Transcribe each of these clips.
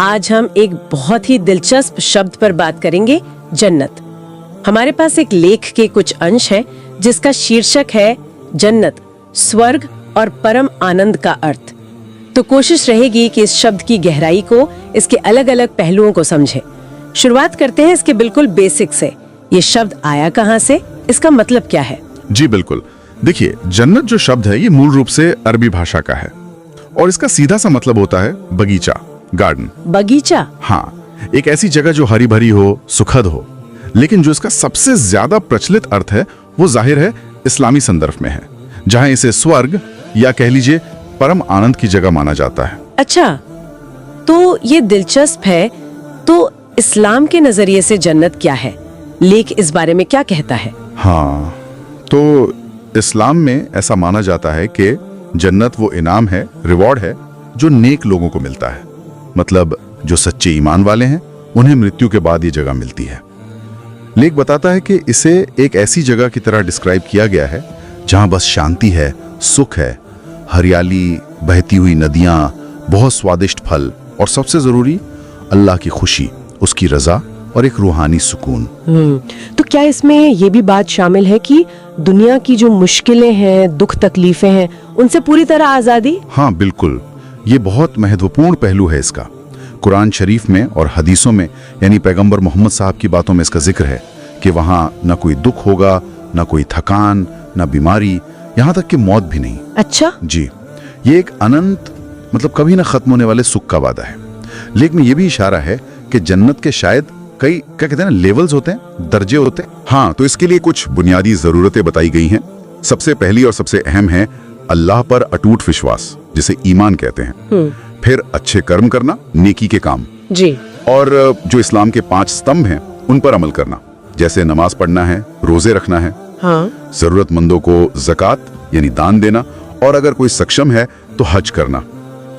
आज हम एक बहुत ही दिलचस्प शब्द पर बात करेंगे, जन्नत। हमारे पास एक लेख के कुछ अंश हैं जिसका शीर्षक है जन्नत, स्वर्ग और परम आनंद का अर्थ। तो कोशिश रहेगी कि इस शब्द की गहराई को, इसके अलग अलग पहलुओं को समझें। शुरुआत करते हैं इसके बिल्कुल बेसिक से। ये शब्द आया कहाँ से, इसका मतलब क्या है? जी बिल्कुल, देखिए जन्नत जो शब्द है ये मूल रूप से अरबी भाषा का है और इसका सीधा सा मतलब होता है बगीचा, गार्डन। बगीचा? हाँ, एक ऐसी जगह जो हरी भरी हो, सुखद हो। लेकिन जो इसका सबसे ज्यादा प्रचलित अर्थ है वो जाहिर है इस्लामी संदर्भ में है, जहां इसे स्वर्ग या कह लीजिए परम आनंद की जगह माना जाता है। अच्छा, तो ये दिलचस्प है। तो इस्लाम के नजरिए से जन्नत क्या है? लेख इस बारे में क्या कहता है? हाँ, तो इस्लाम में ऐसा माना जाता है कि जन्नत वो इनाम है, रिवॉर्ड है जो नेक लोगों को मिलता है। मतलब जो सच्चे ईमान वाले हैं उन्हें मृत्यु के बाद ये जगह मिलती है। लेख बताता है कि इसे एक ऐसी जगह की तरह डिस्क्राइब किया गया है जहां बस शांति है, सुख है, हरियाली, बहती हुई नदियां, बहुत स्वादिष्ट फल और सबसे जरूरी अल्लाह की खुशी, उसकी रजा और एक रूहानी सुकून। तो क्या इसमें ये भी बात शामिल है कि दुनिया की जो मुश्किलें हैं, दुख तकलीफें हैं, उनसे पूरी तरह आजादी? हाँ बिल्कुल, ये बहुत महत्वपूर्ण पहलू है इसका। कुरान शरीफ में और हदीसों में, यानी पैगंबर मोहम्मद साहब की बातों में इसका जिक्र है कि वहाँ न कोई दुख होगा, न कोई थकान, न बीमारी, यहाँ तक कि मौत भी नहीं। अच्छा जी, ये एक अनंत, मतलब कभी न खत्म होने वाले सुख का वादा है। लेख में ये भी इशारा है कि जन्नत के शायद कई, क्या कहते हैं ना, लेवल्स होते हैं, दर्जे होते हैं। हाँ, तो इसके लिए कुछ बुनियादी जरूरतें बताई गई हैं। सबसे पहली और सबसे अहम है अल्लाह पर अटूट विश्वास, जिसे ईमान कहते हैं। फिर अच्छे कर्म करना, नेकी के काम जी। और जो इस्लाम के 5 स्तंभ हैं उन पर अमल करना, जैसे नमाज पढ़ना है, रोजे रखना है, हाँ। जरूरतमंदों को ज़कात यानी दान देना, और अगर कोई सक्षम है तो हज करना।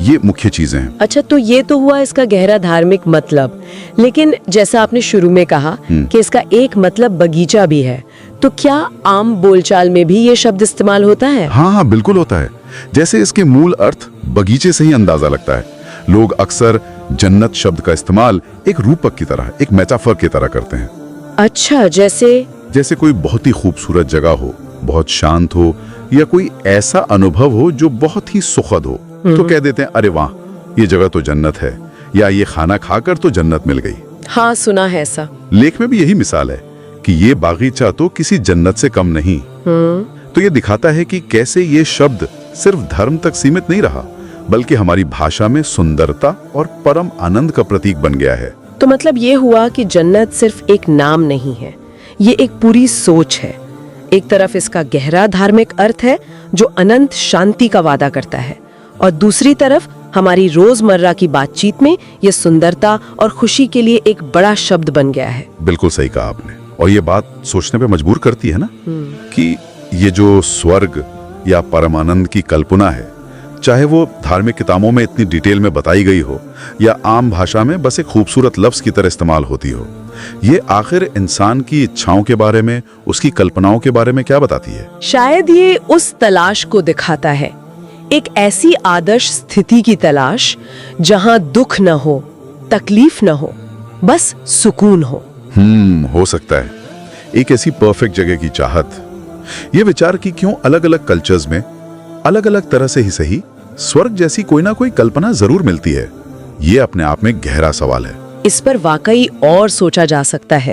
ये मुख्य चीजें हैं। अच्छा, तो ये तो हुआ इसका गहरा धार्मिक मतलब। लेकिन जैसा आपने शुरू में कहा कि इसका एक मतलब बगीचा भी है, तो क्या आम बोलचाल में भी ये शब्द इस्तेमाल होता है? हाँ, बिल्कुल होता है। जैसे इसके मूल अर्थ बगीचे से ही अंदाजा लगता है। लोग अक्सर जन्नत शब्द का इस्तेमाल एक रूपक की तरह, एक मेटाफर की तरह करते हैं। अच्छा, जैसे कोई बहुत ही खूबसूरत जगह हो, बहुत शांत हो, या कोई ऐसा अनुभव हो जो बहुत ही सुखद हो, तो कह देते हैं अरे वाह, ये जगह तो जन्नत है, या ये खाना खाकर तो जन्नत मिल गई। हाँ, सुना है ऐसा। लेख में भी यही मिसाल है कि ये बागीचा तो किसी जन्नत से कम नहीं। तो ये दिखाता है कि कैसे ये शब्द सिर्फ धर्म तक सीमित नहीं रहा, बल्कि हमारी भाषा में सुंदरता और परम आनंद का प्रतीक बन गया है। तो मतलब ये हुआ कि जन्नत सिर्फ एक नाम नहीं है, ये एक पूरी सोच है। एक तरफ इसका गहरा धार्मिक अर्थ है जो अनंत शांति का वादा करता है, और दूसरी तरफ हमारी रोजमर्रा की बातचीत में ये सुंदरता और खुशी के लिए एक बड़ा शब्द बन गया है। बिल्कुल सही कहा आपने, और ये बात सोचने पे मजबूर करती है ना कि ये जो स्वर्ग या परमानंद की कल्पना है, चाहे वो धार्मिक किताबों में इतनी डिटेल में बताई गई हो या आम भाषा में बस एक खूबसूरत लफ्ज की तरह इस्तेमाल होती हो, ये आखिर इंसान की इच्छाओं के बारे में, उसकी कल्पनाओं के बारे में क्या बताती है? शायद ये उस तलाश को दिखाता है, एक ऐसी आदर्श स्थिति की तलाश जहां दुख न हो, तकलीफ न हो, बस सुकून हो। हो सकता है एक ऐसी परफेक्ट जगह की चाहत। ये विचार कि क्यों अलग अलग कल्चर्स में अलग अलग तरह से ही सही, स्वर्ग जैसी कोई ना कोई कल्पना जरूर मिलती है, ये अपने आप में गहरा सवाल है। इस पर वाकई और सोचा जा सकता है।